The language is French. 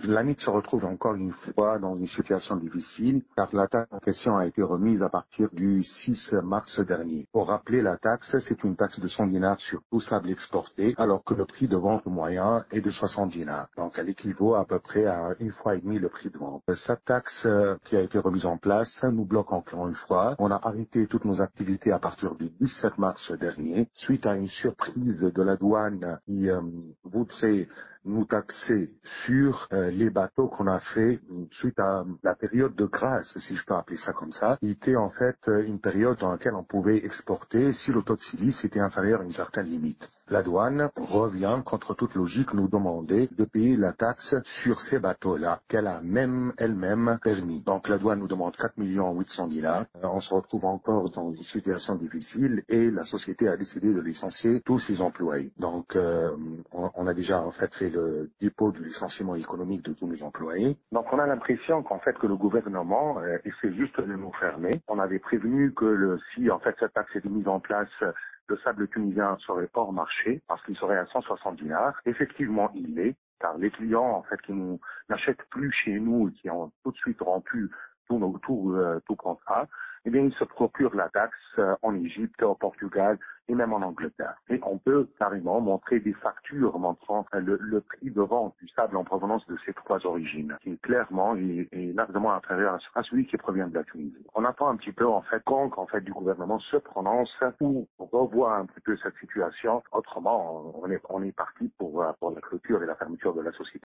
L'AMIT se retrouve encore une fois dans une situation difficile car la taxe en question a été remise à partir du 6 mars dernier. Pour rappeler, la taxe, c'est une taxe de 100 dinars sur tout sable exporté alors que le prix de vente moyen est de 60 dinars. Donc elle équivaut à peu près à une fois et demie le prix de vente. Cette taxe qui a été remise en place nous bloque encore une fois. On a arrêté toutes nos activités à partir du 17 mars dernier suite à une surprise de la douane qui voudrait nous taxer sur les bateaux qu'on a fait suite à la période de grâce, si je peux appeler ça comme ça, qui était en fait une période dans laquelle on pouvait exporter si le taux de silice était inférieur à une certaine limite. La douane revient, contre toute logique, nous demander de payer la taxe sur ces bateaux-là, qu'elle a même elle-même permis. Donc la douane nous demande 4 800 000 dinars. On se retrouve encore dans une situation difficile et la société a décidé de licencier tous ses employés. Donc on a déjà en fait fait le dépôt du licenciement économique de tous nos employés. Donc on a l'impression qu'en fait que le gouvernement essaie juste de nous fermer. On avait prévenu que si en fait cette taxe était mise en place, le sable tunisien serait hors marché parce qu'il serait à 160 dinars. Effectivement, il l'est, car les clients en fait qui n'achètent plus chez nous et qui ont tout de suite rompu tout contrat, eh bien ils se procurent la taxe en Égypte, au Portugal et même en Angleterre. Et on peut carrément montrer des factures montrant le prix de vente du sable en provenance de ces trois origines, qui clairement est largement inférieur à celui qui provient de la Tunisie. On attend un petit peu en fait quand en fait du gouvernement se prononce ou revoit un petit peu cette situation. Autrement, on est parti pour la clôture et la fermeture de la société.